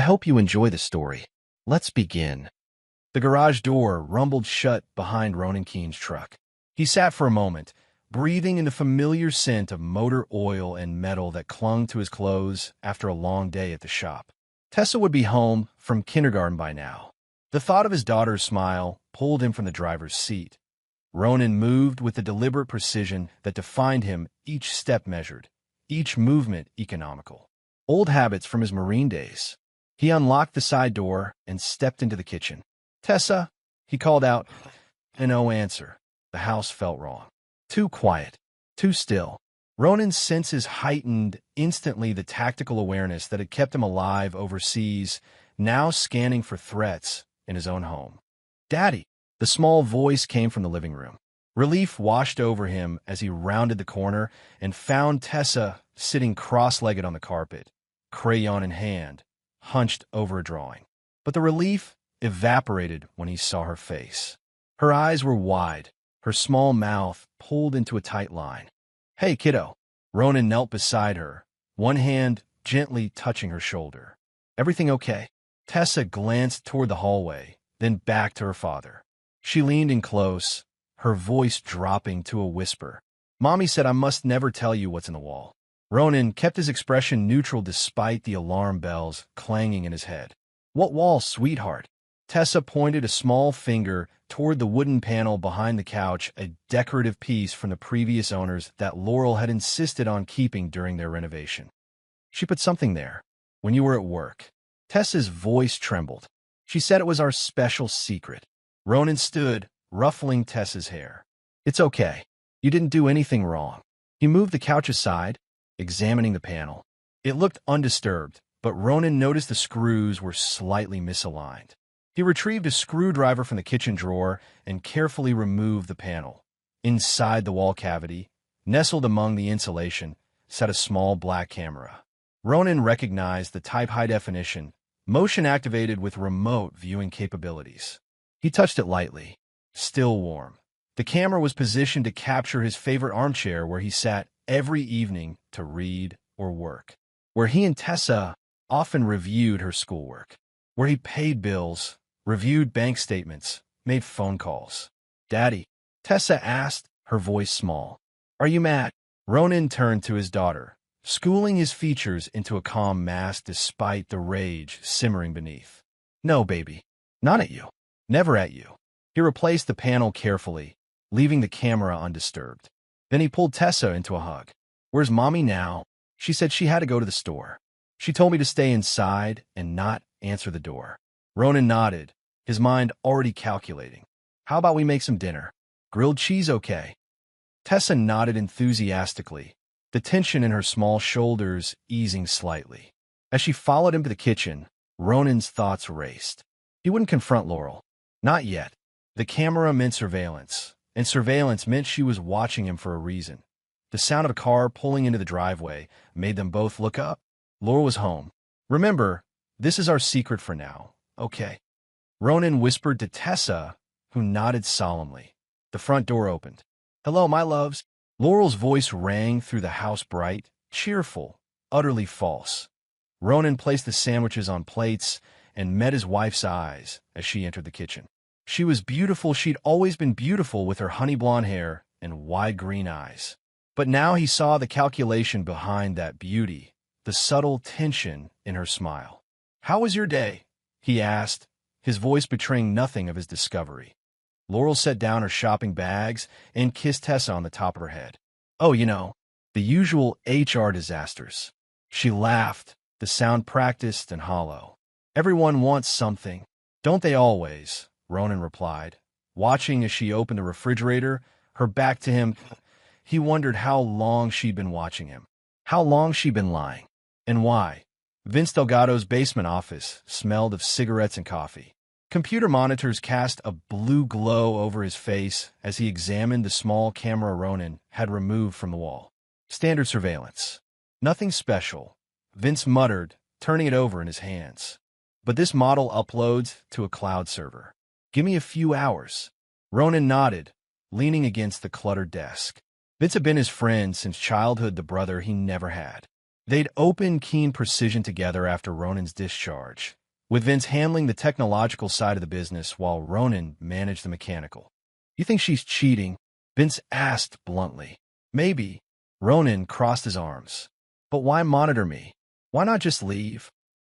hope you enjoy the story. Let's begin. The garage door rumbled shut behind Ronan Keane's truck. He sat for a moment, breathing in the familiar scent of motor oil and metal that clung to his clothes after a long day at the shop. Tessa would be home from kindergarten by now. The thought of his daughter's smile pulled him from the driver's seat. Ronan moved with the deliberate precision that defined him, each step measured, each movement economical. Old habits from his Marine days. He unlocked the side door and stepped into the kitchen. "Tessa," he called out, and no answer. The house felt wrong. Too quiet, too still. Ronan's senses heightened instantly, the tactical awareness that had kept him alive overseas, now scanning for threats in his own home. "Daddy!" The small voice came from the living room. Relief washed over him as he rounded the corner and found Tessa sitting cross-legged on the carpet, crayon in hand, hunched over a drawing. But the relief evaporated when he saw her face. Her eyes were wide, her small mouth pulled into a tight line. "Hey, kiddo." Ronan knelt beside her, one hand gently touching her shoulder. "Everything okay?" Tessa glanced toward the hallway, then back to her father. She leaned in close, her voice dropping to a whisper. "Mommy said I must never tell you what's in the wall." Ronan kept his expression neutral despite the alarm bells clanging in his head. "What wall, sweetheart?" Tessa pointed a small finger toward the wooden panel behind the couch, a decorative piece from the previous owners that Laurel had insisted on keeping during their renovation. "She put something there when you were at work." Tessa's voice trembled. "She said it was our special secret." Ronan stood, ruffling Tessa's hair. "It's okay. You didn't do anything wrong." He moved the couch aside, examining the panel. It looked undisturbed, but Ronan noticed the screws were slightly misaligned. He retrieved a screwdriver from the kitchen drawer and carefully removed the panel. Inside the wall cavity, nestled among the insulation, sat a small black camera. Ronan recognized the type high-definition, motion-activated with remote viewing capabilities. He touched it lightly, still warm. The camera was positioned to capture his favorite armchair where he sat every evening to read or work, where he and Tessa often reviewed her schoolwork, where he paid bills, reviewed bank statements, made phone calls. "Daddy," Tessa asked, her voice small. "Are you mad?" Ronan turned to his daughter, schooling his features into a calm mask despite the rage simmering beneath. "No, baby. Not at you. Never at you." He replaced the panel carefully, leaving the camera undisturbed. Then he pulled Tessa into a hug. "Where's Mommy now?" She said she had to go to the store. "She told me to stay inside and not answer the door." Ronan nodded, his mind already calculating. "How about we make some dinner? Grilled cheese okay?" Tessa nodded enthusiastically, the tension in her small shoulders easing slightly. As she followed him to the kitchen, Ronan's thoughts raced. He wouldn't confront Laurel. Not yet. The camera meant surveillance, and surveillance meant she was watching him for a reason. The sound of a car pulling into the driveway made them both look up. Laurel was home. "Remember, this is our secret for now, okay?" Ronan whispered to Tessa, who nodded solemnly. The front door opened. "Hello, my loves." Laurel's voice rang through the house, bright, cheerful, utterly false. Ronan placed the sandwiches on plates and met his wife's eyes as she entered the kitchen. She was beautiful. She'd always been beautiful with her honey blonde hair and wide green eyes. But now he saw the calculation behind that beauty, the subtle tension in her smile. "How was your day?" he asked, his voice betraying nothing of his discovery. Laurel set down her shopping bags and kissed Tessa on the top of her head. "Oh, the usual HR disasters." She laughed, the sound practiced and hollow. "Everyone wants something, don't they always?" Ronan replied, watching as she opened the refrigerator, her back to him. He wondered how long she'd been watching him, how long she'd been lying, and why. Vince Delgado's basement office smelled of cigarettes and coffee. Computer monitors cast a blue glow over his face as he examined the small camera Ronan had removed from the wall. Standard surveillance. Nothing special, Vince muttered, turning it over in his hands. But this model uploads to a cloud server. "Give me a few hours." Ronan nodded, leaning against the cluttered desk. Vince had been his friend since childhood, the brother he never had. They'd opened Keen Precision together after Ronan's discharge, with Vince handling the technological side of the business while Ronan managed the mechanical. You think she's cheating? Vince asked bluntly. Maybe. Ronan crossed his arms. But why monitor me? Why not just leave?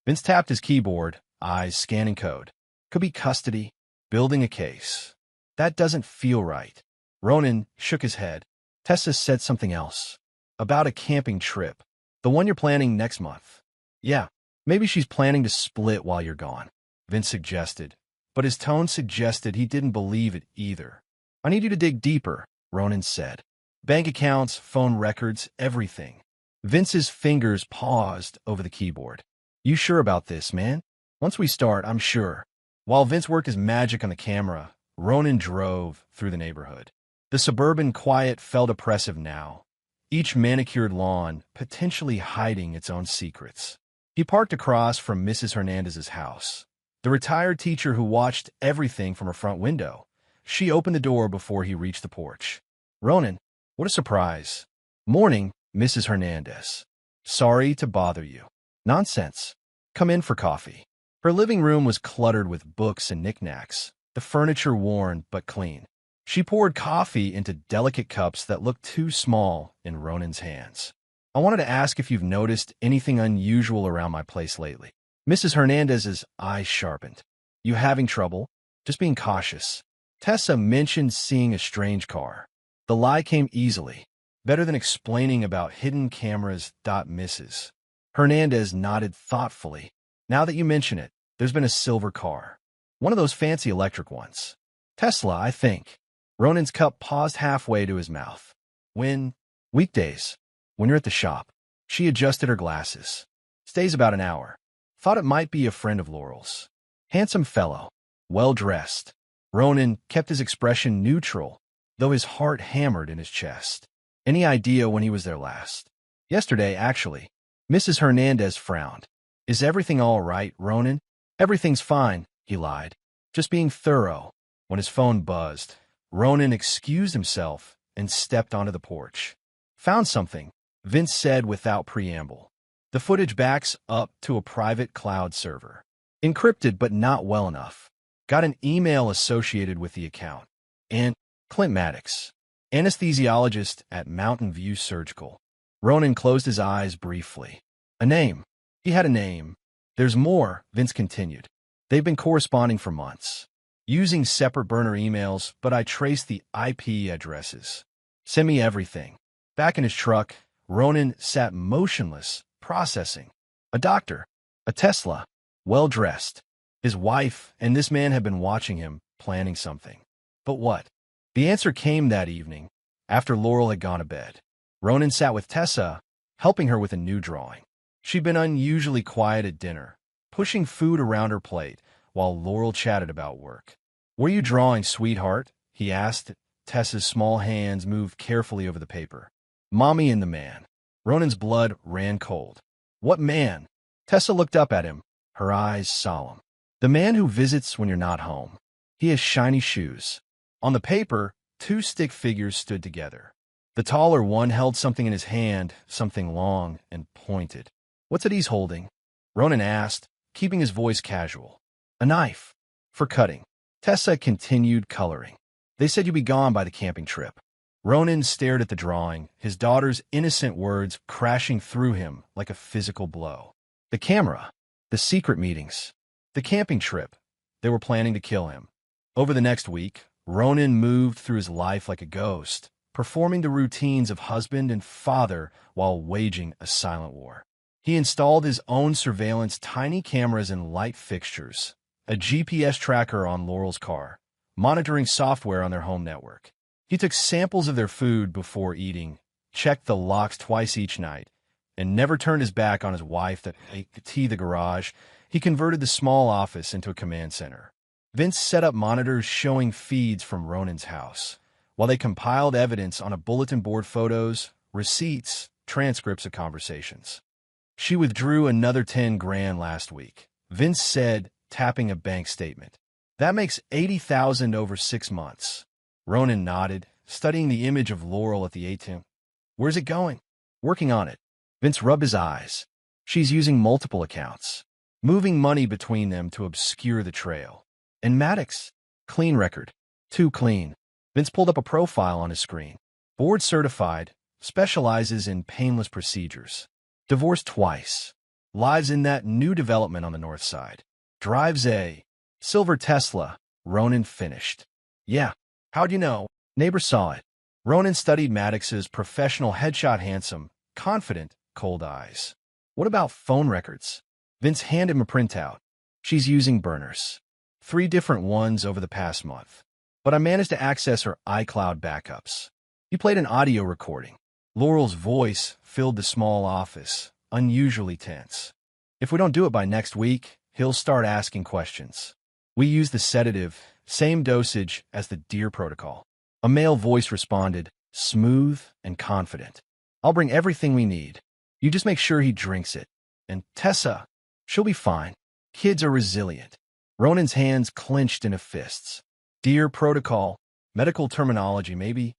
Vince tapped his keyboard, eyes scanning code. Could be custody, building a case. That doesn't feel right. Ronan shook his head. Tessa said something else. About a camping trip. The one you're planning next month. Yeah, maybe she's planning to split while you're gone, Vince suggested. But his tone suggested he didn't believe it either. I need you to dig deeper, Ronan said. Bank accounts, phone records, everything. Vince's fingers paused over the keyboard. You sure about this, man? Once we start, I'm sure. While Vince worked his magic on the camera, Ronan drove through the neighborhood. The suburban quiet felt oppressive now, each manicured lawn potentially hiding its own secrets. He parked across from Mrs. Hernandez's house, the retired teacher who watched everything from her front window. She opened the door before he reached the porch. Ronan, what a surprise. Morning, Mrs. Hernandez. Sorry to bother you. Nonsense. Come in for coffee. Her living room was cluttered with books and knickknacks, the furniture worn but clean. She poured coffee into delicate cups that looked too small in Ronan's hands. I wanted to ask if you've noticed anything unusual around my place lately. Mrs. Hernandez's eyes sharpened. You having trouble? Just being cautious. Tessa mentioned seeing a strange car. The lie came easily, better than explaining about hidden cameras. Mrs. Hernandez nodded thoughtfully. Now that you mention it, there's been a silver car. One of those fancy electric ones. Tesla, I think. Ronan's cup paused halfway to his mouth. When? Weekdays. When you're at the shop. She adjusted her glasses. Stays about an hour. Thought it might be a friend of Laurel's. Handsome fellow. Well-dressed. Ronan kept his expression neutral, though his heart hammered in his chest. Any idea when he was there last? Yesterday, actually. Mrs. Hernandez frowned. Is everything all right, Ronan? Everything's fine, he lied. Just being thorough. When his phone buzzed, Ronan excused himself and stepped onto the porch. Found something, Vince said without preamble. The footage backs up to a private cloud server. Encrypted but not well enough. Got an email associated with the account. And Clint Maddox, anesthesiologist at Mountain View Surgical. Ronan closed his eyes briefly. A name. He had a name. There's more, Vince continued. They've been corresponding for months. Using separate burner emails, but I traced the IP addresses. Send me everything. Back in his truck, Ronan sat motionless, processing. A doctor. A Tesla. Well-dressed. His wife and this man had been watching him, planning something. But what? The answer came that evening, after Laurel had gone to bed. Ronan sat with Tessa, helping her with a new drawing. She'd been unusually quiet at dinner, pushing food around her plate, while Laurel chatted about work. Were you drawing, sweetheart? He asked. Tessa's small hands moved carefully over the paper. Mommy and the man. Ronan's blood ran cold. What man? Tessa looked up at him, her eyes solemn. The man who visits when you're not home. He has shiny shoes. On the paper, two stick figures stood together. The taller one held something in his hand, something long and pointed. What's it he's holding? Ronan asked, keeping his voice casual. A knife. For cutting. Tessa continued coloring. They said you'd be gone by the camping trip. Ronan stared at the drawing, his daughter's innocent words crashing through him like a physical blow. The camera. The secret meetings. The camping trip. They were planning to kill him. Over the next week, Ronan moved through his life like a ghost, performing the routines of husband and father while waging a silent war. He installed his own surveillance, tiny cameras and light fixtures, a GPS tracker on Laurel's car, monitoring software on their home network. He took samples of their food before eating, checked the locks twice each night, and never turned his back on his wife that ate the garage. He converted the small office into a command center. Vince set up monitors showing feeds from Ronan's house, while they compiled evidence on a bulletin board: photos, receipts, transcripts of conversations. She withdrew another 10 grand last week, Vince said, tapping a bank statement. That makes $80,000 over 6 months. Ronan nodded, studying the image of Laurel at the ATM. Where's it going? Working on it. Vince rubbed his eyes. She's using multiple accounts. moving money between them to obscure the trail. And Maddox? Clean record. Too clean. Vince pulled up a profile on his screen. Board certified, specializes in painless procedures. Divorced twice. Lives in that new development on the north side. Drives a silver Tesla. Ronan finished. Yeah. How'd you know? Neighbor saw it. Ronan studied Maddox's professional headshot, handsome, confident, cold eyes. What about phone records? Vince handed him a printout. She's using burners. 3 different ones over the past month. But I managed to access her iCloud backups. He played an audio recording. Laurel's voice filled the small office, unusually tense. If we don't do it by next week, he'll start asking questions. We use the sedative, same dosage as the Deer protocol. A male voice responded, smooth and confident. I'll bring everything we need. You just make sure he drinks it. And Tessa, she'll be fine. Kids are resilient. Ronan's hands clenched into fists. Deer protocol, medical terminology maybe?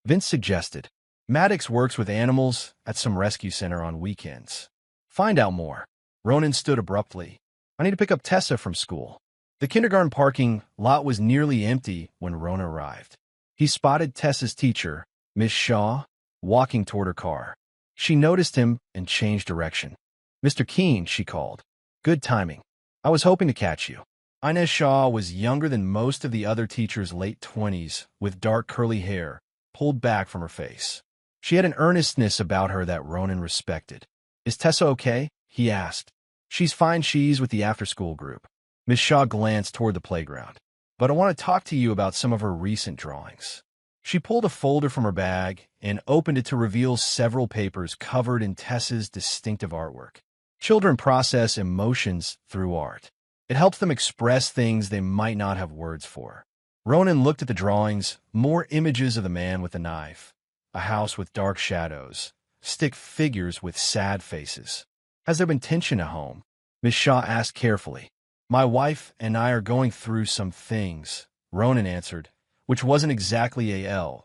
Vince suggested. Maddox works with animals at some rescue center on weekends. Find out more. Ronan stood abruptly. I need to pick up Tessa from school. The kindergarten parking lot was nearly empty when Ronan arrived. He spotted Tessa's teacher, Miss Shaw, walking toward her car. She noticed him and changed direction. Mr. Keene, she called. Good timing. I was hoping to catch you. Inez Shaw was younger than most of the other teachers' late 20s, with dark curly hair pulled back from her face. She had an earnestness about her that Ronan respected. Is Tessa okay? He asked. She's fine. She's with the after-school group. Miss Shaw glanced toward the playground. But I want to talk to you about some of her recent drawings. She pulled a folder from her bag and opened it to reveal several papers covered in Tessa's distinctive artwork. Children process emotions through art. It helps them express things they might not have words for. Ronan looked at the drawings, more images of the man with the knife, a house with dark shadows, stick figures with sad faces. Has there been tension at home? Miss Shaw asked carefully. My wife and I are going through some things, Ronan answered, which wasn't exactly a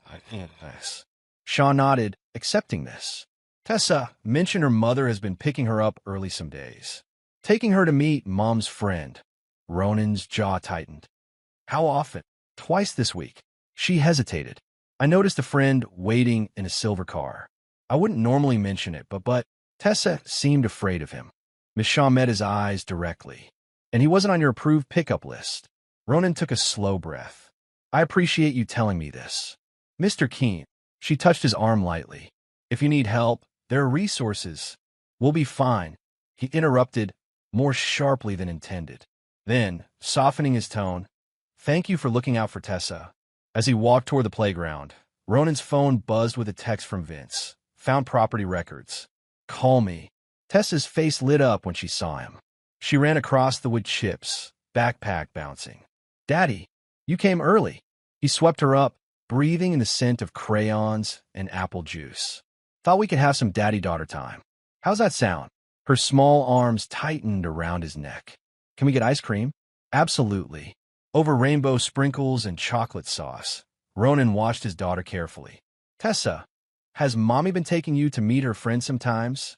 Shaw nodded, accepting this. Tessa mentioned her mother has been picking her up early some days. Taking her to meet Mom's friend. Ronan's jaw tightened. How often? Twice this week. She hesitated. I noticed a friend waiting in a silver car. I wouldn't normally mention it, but Tessa seemed afraid of him. Miss Shaw met his eyes directly. And he wasn't on your approved pickup list. Ronan took a slow breath. I appreciate you telling me this. Mr. Keene, she touched his arm lightly. If you need help, there are resources. We'll be fine. He interrupted, more sharply than intended. Then, softening his tone, thank you for looking out for Tessa. As he walked toward the playground, Ronan's phone buzzed with a text from Vince. Found property records. Call me. Tessa's face lit up when she saw him. She ran across the wood chips, backpack bouncing. Daddy, you came early. He swept her up, breathing in the scent of crayons and apple juice. Thought we could have some daddy-daughter time. How's that sound? Her small arms tightened around his neck. Can we get ice cream? Absolutely. Over rainbow sprinkles and chocolate sauce. Ronan watched his daughter carefully. Tessa, has Mommy been taking you to meet her friends sometimes?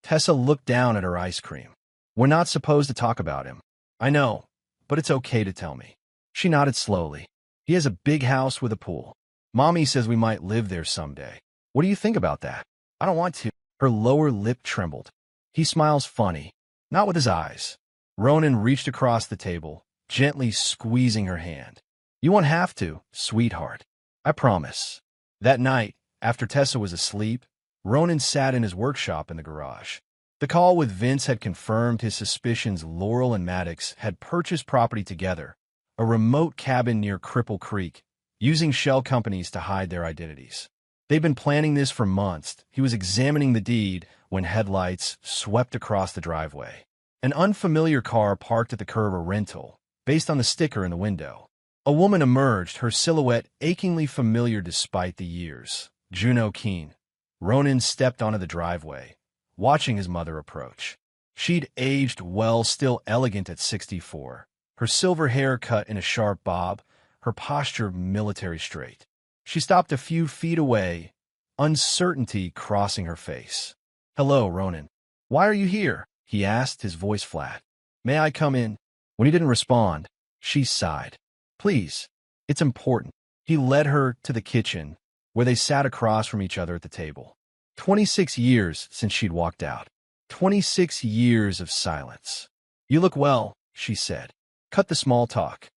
Tessa looked down at her ice cream. We're not supposed to talk about him. I know, but it's okay to tell me. She nodded slowly. He has a big house with a pool. Mommy says we might live there someday. What do you think about that? I don't want to. Her lower lip trembled. He smiles funny, not with his eyes. Ronan reached across the table, gently squeezing her hand. You won't have to, sweetheart. I promise. That night, after Tessa was asleep, Ronan sat in his workshop in the garage. The call with Vince had confirmed his suspicions. Laurel and Maddox had purchased property together, a remote cabin near Cripple Creek, using shell companies to hide their identities. They'd been planning this for months. He was examining the deed when headlights swept across the driveway. An unfamiliar car parked at the curb, a rental, based on the sticker in the window. A woman emerged, her silhouette achingly familiar despite the years. Juno Keene. Ronan stepped onto the driveway, watching his mother approach. She'd aged well, still elegant at 64. Her silver hair cut in a sharp bob, her posture military straight. She stopped a few feet away, uncertainty crossing her face. Hello, Ronan. Why are you here? He asked, his voice flat. May I come in? When he didn't respond, she sighed. Please, it's important. He led her to the kitchen, where they sat across from each other at the table. 26 years since she'd walked out. 26 years of silence. You look well, she said. Cut the small talk.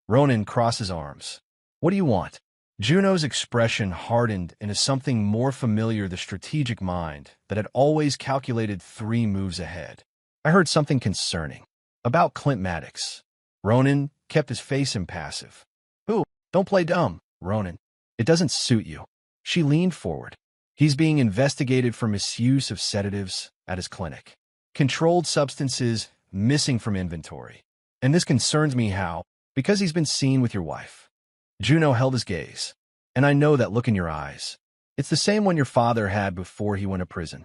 Ronan crossed his arms. What do you want? Juno's expression hardened into something more familiar, the strategic mind that had always calculated 3 moves ahead. I heard something concerning. About Clint Maddox. Ronan kept his face impassive. Who? Don't play dumb, Ronan. It doesn't suit you. She leaned forward. He's being investigated for misuse of sedatives at his clinic. Controlled substances missing from inventory. And this concerns me how? Because he's been seen with your wife. Juno held his gaze. And I know that look in your eyes. It's the same one your father had before he went to prison.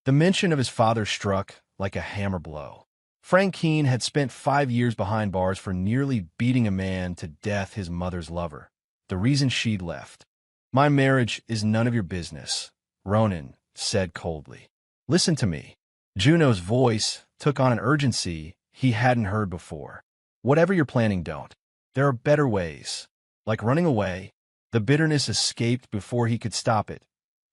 The mention of his father struck like a hammer blow. Frank Keene had spent 5 years behind bars for nearly beating a man to death, his mother's lover. The reason she'd left. My marriage is none of your business, Ronan said coldly. Listen to me. Juno's voice took on an urgency he hadn't heard before. Whatever you're planning, don't. There are better ways. Like running away. The bitterness escaped before he could stop it.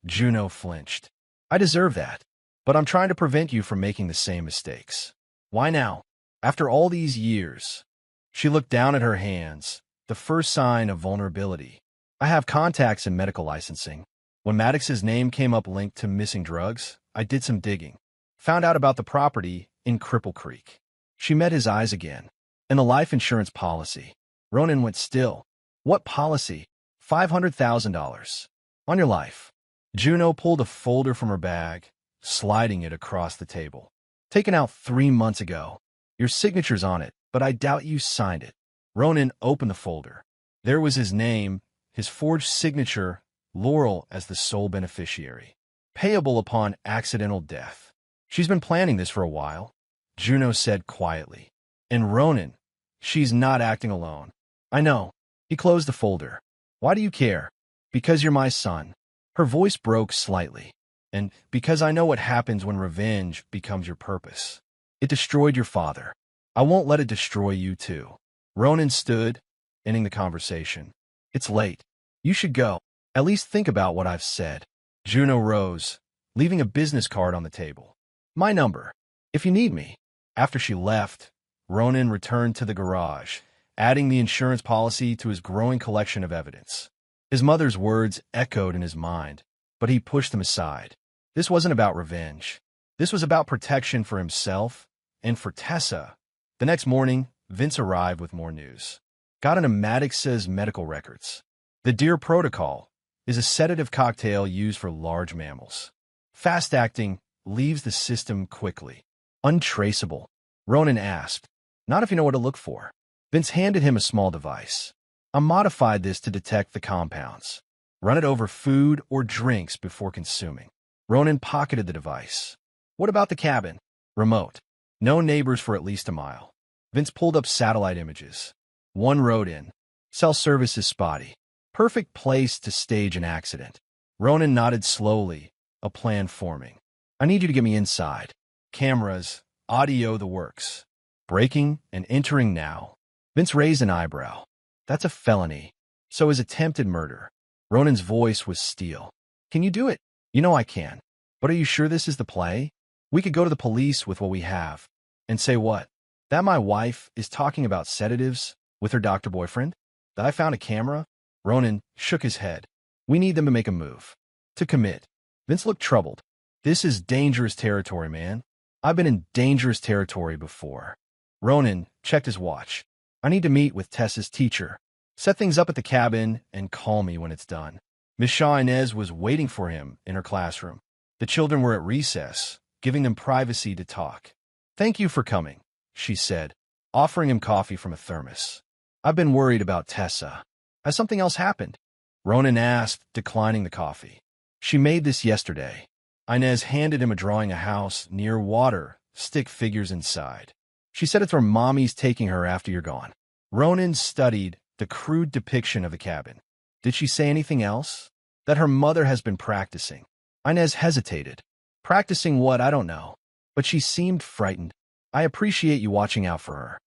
Juno flinched. I deserve that. But I'm trying to prevent you from making the same mistakes. Why now? After all these years? She looked down at her hands, the first sign of vulnerability. I have contacts in medical licensing. When Maddox's name came up linked to missing drugs, I did some digging. Found out about the property in Cripple Creek. She met his eyes again. And the life insurance policy. Ronan went still. What policy? $500,000. On your life. Juno pulled a folder from her bag, sliding it across the table. Taken out 3 months ago. Your signature's on it, but I doubt you signed it. Ronan opened the folder. There was his name, his forged signature, Laurel as the sole beneficiary. Payable upon accidental death. She's been planning this for a while, Juno said quietly. And Ronan, she's not acting alone. I know. He closed the folder. Why do you care? Because you're my son. Her voice broke slightly. And because I know what happens when revenge becomes your purpose. It destroyed your father. I won't let it destroy you too. Ronan stood, ending the conversation. It's late. You should go. At least think about what I've said. Juno rose, leaving a business card on the table. My number. If you need me. After she left, Ronan returned to the garage, adding the insurance policy to his growing collection of evidence. His mother's words echoed in his mind, but he pushed them aside. This wasn't about revenge. This was about protection for himself and for Tessa. The next morning, Vince arrived with more news. Got into Maddox's medical records. The Deer Protocol is a sedative cocktail used for large mammals. Fast-acting, leaves the system quickly. Untraceable. Ronan asked. Not if you know what to look for. Vince handed him a small device. I modified this to detect the compounds. Run it over food or drinks before consuming. Ronan pocketed the device. What about the cabin? Remote. No neighbors for at least a mile. Vince pulled up satellite images. One wrote in. Cell service is spotty. Perfect place to stage an accident. Ronan nodded slowly, a plan forming. I need you to get me inside. Cameras, audio, the works. Breaking and entering now. Vince raised an eyebrow. That's a felony. So is attempted murder. Ronan's voice was steel. Can you do it? You know I can. But are you sure this is the play? We could go to the police with what we have. And say what? That my wife is talking about sedatives with her doctor boyfriend? That I found a camera? Ronan shook his head. We need them to make a move. To commit. Vince looked troubled. This is dangerous territory, man. I've been in dangerous territory before. Ronan checked his watch. I need to meet with Tessa's teacher. Set things up at the cabin and call me when it's done. Miss Shaw Inez was waiting for him in her classroom. The children were at recess, giving them privacy to talk. Thank you for coming, she said, offering him coffee from a thermos. I've been worried about Tessa. Has something else happened? Ronan asked, declining the coffee. She made this yesterday. Inez handed him a drawing of a house near water, stick figures inside. She said it's where mommy's taking her after you're gone. Ronan studied the crude depiction of the cabin. Did she say anything else? That her mother has been practicing. Inez hesitated. Practicing what, I don't know. But she seemed frightened. I appreciate you watching out for her.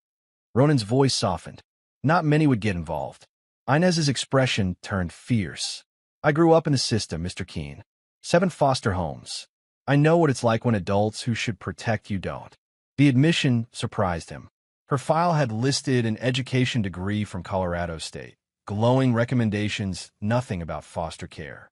Ronan's voice softened. Not many would get involved. Inez's expression turned fierce. I grew up in the system, Mr. Keene. 7 foster homes. I know what it's like when adults who should protect you don't. The admission surprised him. Her file had listed an education degree from Colorado State. Glowing recommendations, nothing about foster care.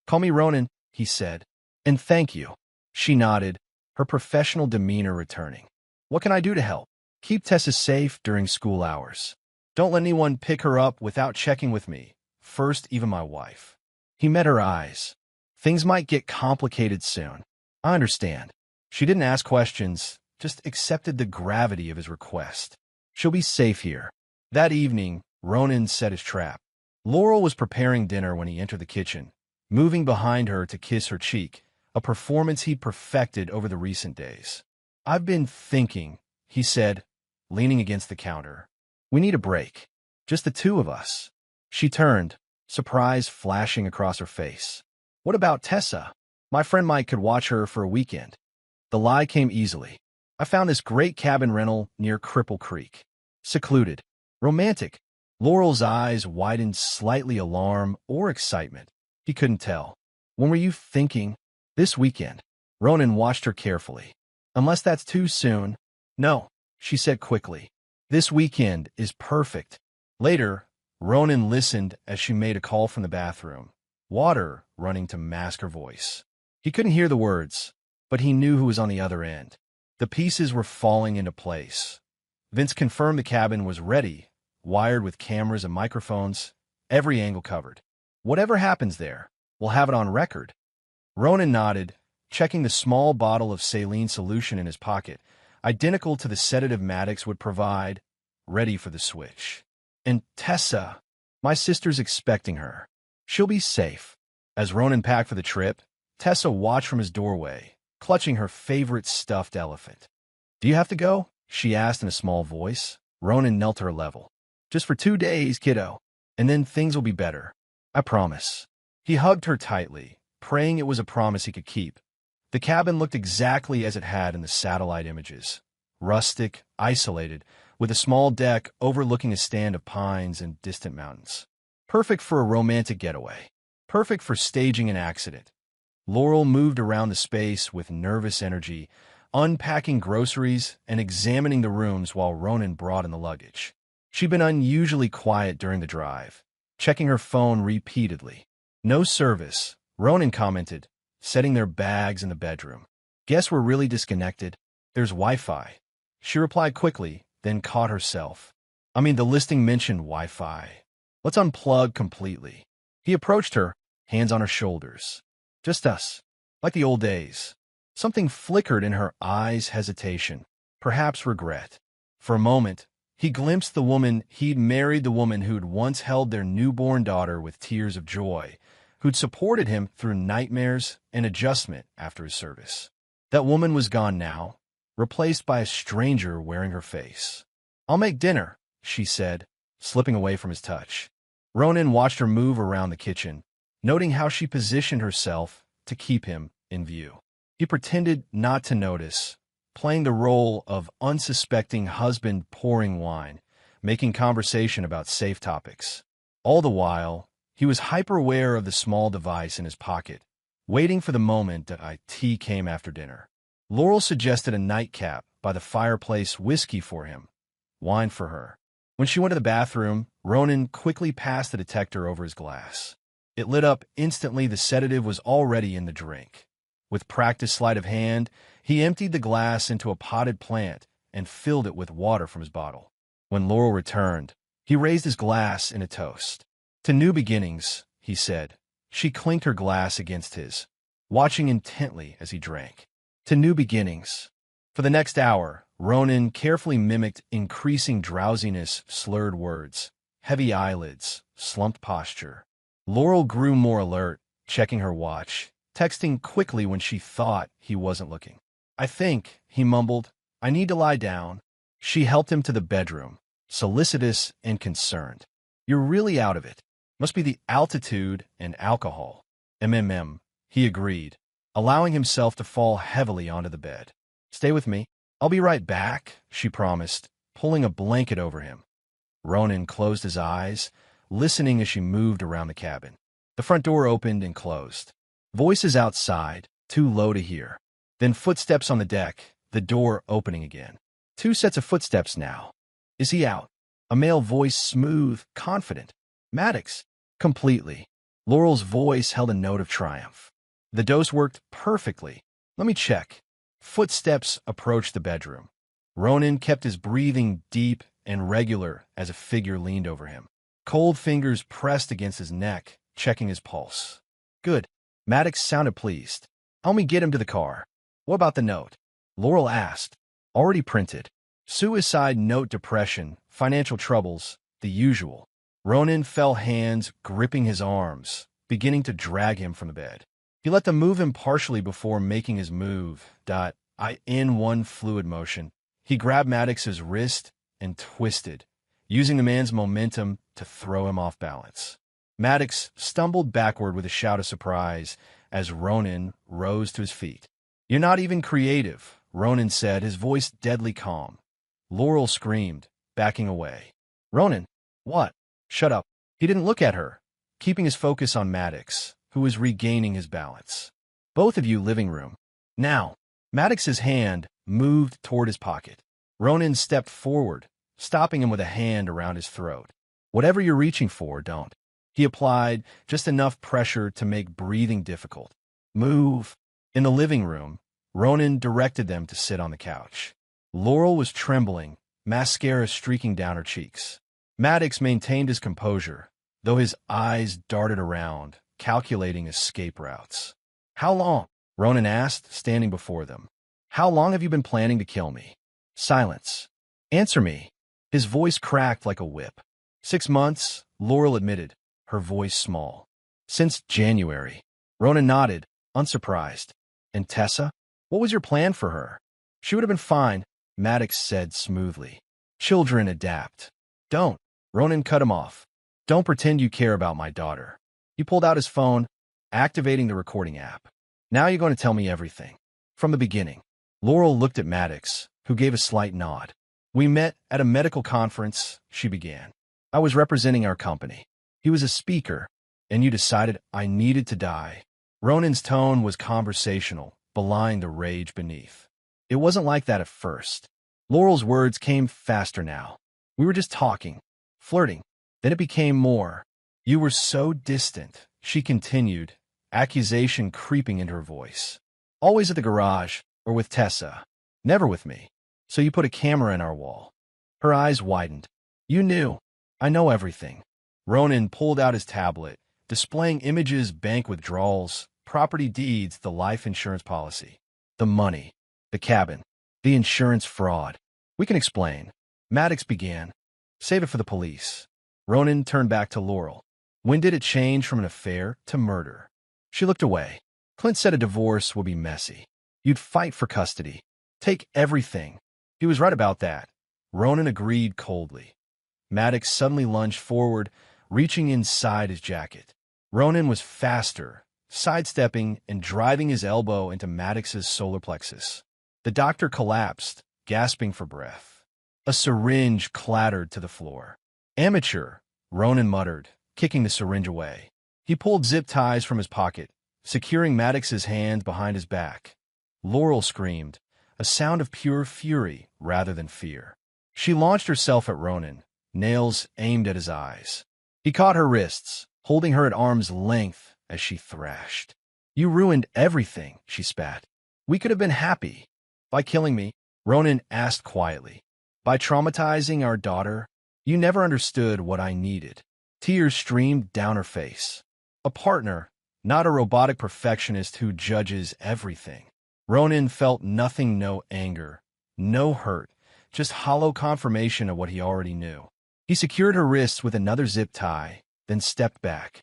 Call me Ronan, he said. And thank you. She nodded, her professional demeanor returning. What can I do to help? Keep Tessa safe during school hours. Don't let anyone pick her up without checking with me. First, even my wife. He met her eyes. Things might get complicated soon. I understand. She didn't ask questions, just accepted the gravity of his request. She'll be safe here. That evening, Ronan set his trap. Laurel was preparing dinner when he entered the kitchen, moving behind her to kiss her cheek, a performance he'd perfected over the recent days. I've been thinking, he said, leaning against the counter. We need a break. Just the 2 of us. She turned, surprise flashing across her face. What about Tessa? My friend Mike could watch her for a weekend. The lie came easily. I found this great cabin rental near Cripple Creek. Secluded. Romantic. Laurel's eyes widened slightly alarm or excitement. He couldn't tell. When were you thinking? This weekend. Ronan watched her carefully. Unless that's too soon. No, she said quickly. This weekend is perfect. Later, Ronan listened as she made a call from the bathroom, water running to mask her voice. He couldn't hear the words, but he knew who was on the other end. The pieces were falling into place. Vince confirmed the cabin was ready, wired with cameras and microphones, every angle covered. Whatever happens there, we'll have it on record. Ronan nodded, checking the small bottle of saline solution in his pocket, identical to the sedative Maddox would provide, ready for the switch. And Tessa, my sister's expecting her. She'll be safe. As Ronan packed for the trip, Tessa watched from his doorway, clutching her favorite stuffed elephant. Do you have to go? She asked in a small voice. Ronan knelt to her level. Just for 2 days, kiddo, and then things will be better. I promise. He hugged her tightly, praying it was a promise he could keep. The cabin looked exactly as it had in the satellite images. Rustic, isolated, with a small deck overlooking a stand of pines and distant mountains. Perfect for a romantic getaway. Perfect for staging an accident. Laurel moved around the space with nervous energy, unpacking groceries and examining the rooms while Ronan brought in the luggage. She'd been unusually quiet during the drive, checking her phone repeatedly. No service, Ronan commented, setting their bags in the bedroom. Guess we're really disconnected. There's Wi-Fi. She replied quickly, then caught herself. I mean, the listing mentioned Wi-Fi. Let's unplug completely. He approached her, hands on her shoulders. Just us. Like the old days. Something flickered in her eyes, hesitation, perhaps regret. For a moment, he glimpsed the woman he'd married, the woman who'd once held their newborn daughter with tears of joy, who'd supported him through nightmares and adjustment after his service. That woman was gone now, replaced by a stranger wearing her face. I'll make dinner, she said, slipping away from his touch. Ronan watched her move around the kitchen, noting how she positioned herself to keep him in view. He pretended not to notice, playing the role of unsuspecting husband pouring wine, making conversation about safe topics. All the while, he was hyper-aware of the small device in his pocket, waiting for the moment that IT came after dinner. Laurel suggested a nightcap by the fireplace, whiskey for him, wine for her. When she went to the bathroom, Ronan quickly passed the detector over his glass. It lit up instantly. The sedative was already in the drink. With practiced sleight of hand, he emptied the glass into a potted plant and filled it with water from his bottle. When Laurel returned, he raised his glass in a toast. To new beginnings, he said. She clinked her glass against his, watching intently as he drank. To new beginnings. For the next hour, Ronan carefully mimicked increasing drowsiness, slurred words, heavy eyelids, slumped posture. Laurel grew more alert, checking her watch, texting quickly when she thought he wasn't looking. I think, he mumbled, I need to lie down. She helped him to the bedroom, solicitous and concerned. You're really out of it. Must be the altitude and alcohol. He agreed, allowing himself to fall heavily onto the bed. Stay with me. I'll be right back, she promised, pulling a blanket over him. Ronan closed his eyes, listening as she moved around the cabin. The front door opened and closed. Voices outside, too low to hear. Then footsteps on the deck, the door opening again. 2 sets of footsteps now. Is he out? A male voice, smooth, confident. Maddox. Completely. Laurel's voice held a note of triumph. The dose worked perfectly. Let me check. Footsteps approached the bedroom. Ronan kept his breathing deep and regular as a figure leaned over him. Cold fingers pressed against his neck, checking his pulse. Good. Maddox sounded pleased. Help me get him to the car. What about the note? Laurel asked. Already printed. Suicide note, depression, financial troubles, the usual. Ronan felt hands gripping his arms, beginning to drag him from the bed. He let them move him partially before making his move. In one fluid motion, he grabbed Maddox's wrist and twisted, using the man's momentum to throw him off balance. Maddox stumbled backward with a shout of surprise as Ronan rose to his feet. You're not even creative, Ronan said, his voice deadly calm. Laurel screamed, backing away. Ronan, what? Shut up. He didn't look at her, keeping his focus on Maddox, who was regaining his balance. Both of you, living room. Now. Maddox's hand moved toward his pocket. Ronan stepped forward, stopping him with a hand around his throat. Whatever you're reaching for, don't. He applied just enough pressure to make breathing difficult. Move. In the living room, Ronan directed them to sit on the couch. Laurel was trembling, mascara streaking down her cheeks. Maddox maintained his composure, though his eyes darted around, calculating escape routes. How long? Ronan asked, standing before them. How long have you been planning to kill me? Silence. Answer me. His voice cracked like a whip. 6 months, Laurel admitted, her voice small. Since January. Ronan nodded, unsurprised. And Tessa? What was your plan for her? She would have been fine, Maddox said smoothly. Children adapt. Don't. Ronan cut him off. Don't pretend you care about my daughter. He pulled out his phone, activating the recording app. Now you're going to tell me everything. From the beginning. Laurel looked at Maddox, who gave a slight nod. We met at a medical conference, she began. I was representing our company. He was a speaker, and you decided I needed to die. Ronan's tone was conversational, belying the rage beneath. It wasn't like that at first. Laurel's words came faster now. We were just talking, flirting. Then it became more. You were so distant, she continued, accusation creeping into her voice. Always at the garage, or with Tessa. Never with me. So you put a camera in our wall. Her eyes widened. You knew. I know everything. Ronan pulled out his tablet, displaying images, bank withdrawals, property deeds, the life insurance policy, the money, the cabin, the insurance fraud. We can explain. Maddox began. Save it for the police. Ronan turned back to Laurel. When did it change from an affair to murder? She looked away. Clint said a divorce will be messy. You'd fight for custody. Take everything. He was right about that. Ronan agreed coldly. Maddox suddenly lunged forward, reaching inside his jacket. Ronan was faster, sidestepping and driving his elbow into Maddox's solar plexus. The doctor collapsed, gasping for breath. A syringe clattered to the floor. Amateur, Ronan muttered, kicking the syringe away. He pulled zip ties from his pocket, securing Maddox's hands behind his back. Laurel screamed, a sound of pure fury rather than fear. She launched herself at Ronan, nails aimed at his eyes. He caught her wrists, holding her at arm's length as she thrashed. You ruined everything, she spat. We could have been happy. By killing me? Ronan asked quietly. By traumatizing our daughter? You never understood what I needed. Tears streamed down her face. A partner, not a robotic perfectionist who judges everything. Ronan felt nothing, no anger, no hurt, just hollow confirmation of what he already knew. He secured her wrists with another zip tie, then stepped back.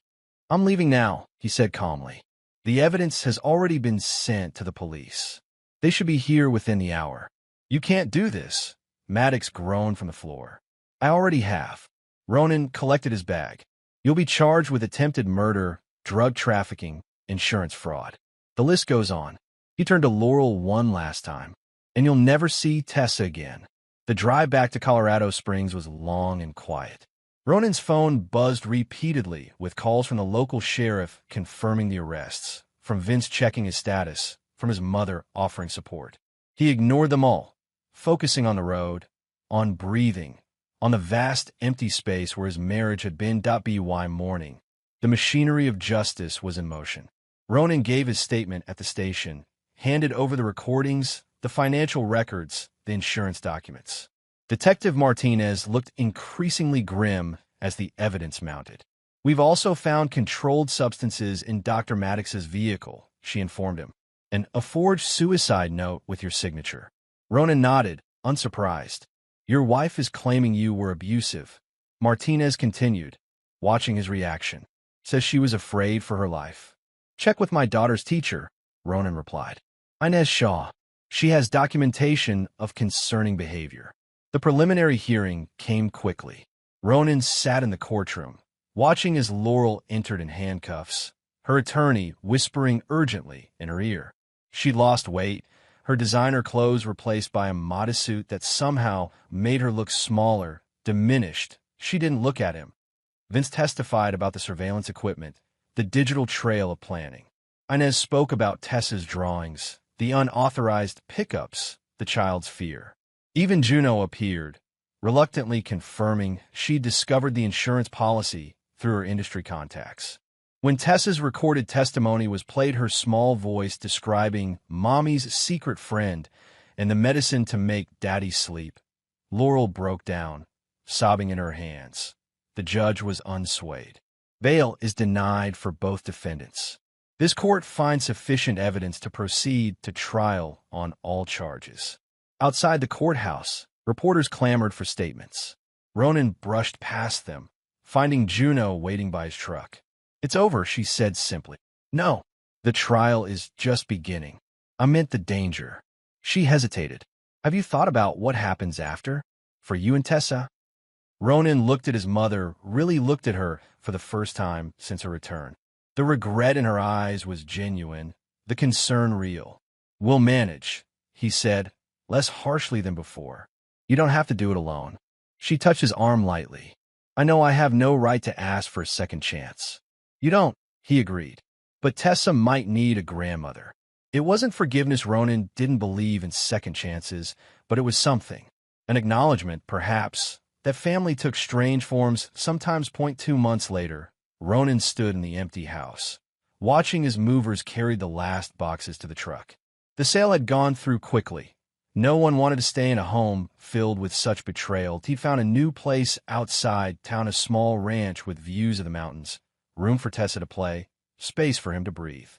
I'm leaving now, he said calmly. The evidence has already been sent to the police. They should be here within the hour. You can't do this, Maddox groaned from the floor. I already have. Ronan collected his bag. You'll be charged with attempted murder, drug trafficking, insurance fraud. The list goes on. He turned to Laurel one last time. and you'll never see Tessa again. The drive back to Colorado Springs was long and quiet. Ronan's phone buzzed repeatedly with calls from the local sheriff confirming the arrests, from Vince checking his status, from his mother offering support. He ignored them all, focusing on the road, on breathing, on the vast empty space where his marriage had been. By morning, the machinery of justice was in motion. Ronan gave his statement at the station, handed over the recordings, the financial records, the insurance documents. Detective Martinez looked increasingly grim as the evidence mounted. "We've also found controlled substances in Dr. Maddox's vehicle," she informed him, "and a forged suicide note with your signature." Ronan nodded, unsurprised. "Your wife is claiming you were abusive," Martinez continued, watching his reaction. "Says she was afraid for her life." "Check with my daughter's teacher," Ronan replied. "Inez Shaw. She has documentation of concerning behavior." The preliminary hearing came quickly. Ronan sat in the courtroom, watching as Laurel entered in handcuffs, her attorney whispering urgently in her ear. She lost weight, her designer clothes replaced by a modest suit that somehow made her look smaller, diminished. She didn't look at him. Vince testified about the surveillance equipment, the digital trail of planning. Inez spoke about Tessa's drawings, the unauthorized pickups, the child's fear. Even Juno appeared, reluctantly confirming she'd discovered the insurance policy through her industry contacts. When Tessa's recorded testimony was played, her small voice describing Mommy's secret friend and the medicine to make Daddy sleep, Laurel broke down, sobbing in her hands. The judge was unswayed. Bail is denied for both defendants. This court finds sufficient evidence to proceed to trial on all charges. Outside the courthouse, reporters clamored for statements. Ronan brushed past them, finding Juno waiting by his truck. "It's over," she said simply. "No, the trial is just beginning. I meant the danger." She hesitated. "Have you thought about what happens after? For you and Tessa?" Ronan looked at his mother, really looked at her for the first time since her return. The regret in her eyes was genuine, the concern real. "We'll manage," he said, less harshly than before. "You don't have to do it alone." She touched his arm lightly. "I know I have no right to ask for a second chance." "You don't," he agreed. "But Tessa might need a grandmother." It wasn't forgiveness. Ronan didn't believe in second chances, but it was something. An acknowledgement, perhaps, that family took strange forms. Sometimes 2 months later, Ronan stood in the empty house, watching as movers carried the last boxes to the truck. The sale had gone through quickly. No one wanted to stay in a home filled with such betrayal. He'd found a new place outside town, a small ranch with views of the mountains, room for Tessa to play, space for him to breathe.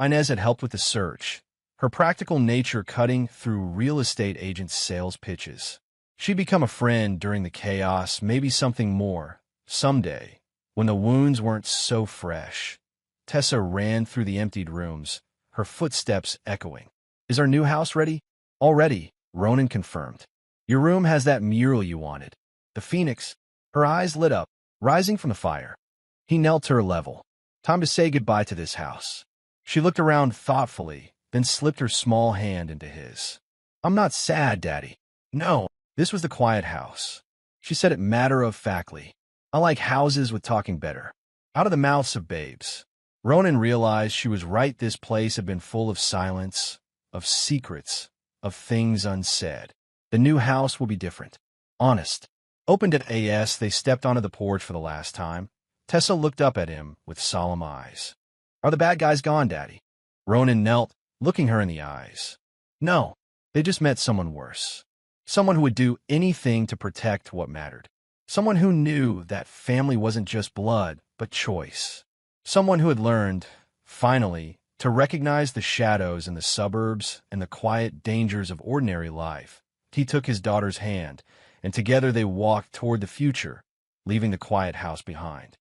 Inez had helped with the search, her practical nature cutting through real estate agents' sales pitches. She'd become a friend during the chaos, maybe something more, someday, when the wounds weren't so fresh. Tessa ran through the emptied rooms, her footsteps echoing. "Is our new house ready?" "Already," Ronan confirmed. "Your room has that mural you wanted. The phoenix." Her eyes lit up, rising from the fire. He knelt to her level. "Time to say goodbye to this house." She looked around thoughtfully, then slipped her small hand into his. "I'm not sad, Daddy." "No." This was the quiet house. She said it matter-of-factly. "I like houses with talking better." Out of the mouths of babes. Ronan realized she was right. This place had been full of silence, of secrets, of things unsaid. The new house will be different. Honest. Opened at AS, they stepped onto the porch for the last time. Tessa looked up at him with solemn eyes. "Are the bad guys gone, Daddy?" Ronan knelt, looking her in the eyes. "No, they just met someone worse. Someone who would do anything to protect what mattered. Someone who knew that family wasn't just blood, but choice. Someone who had learned, finally, to recognize the shadows in the suburbs and the quiet dangers of ordinary life." He took his daughter's hand, and together they walked toward the future, leaving the quiet house behind.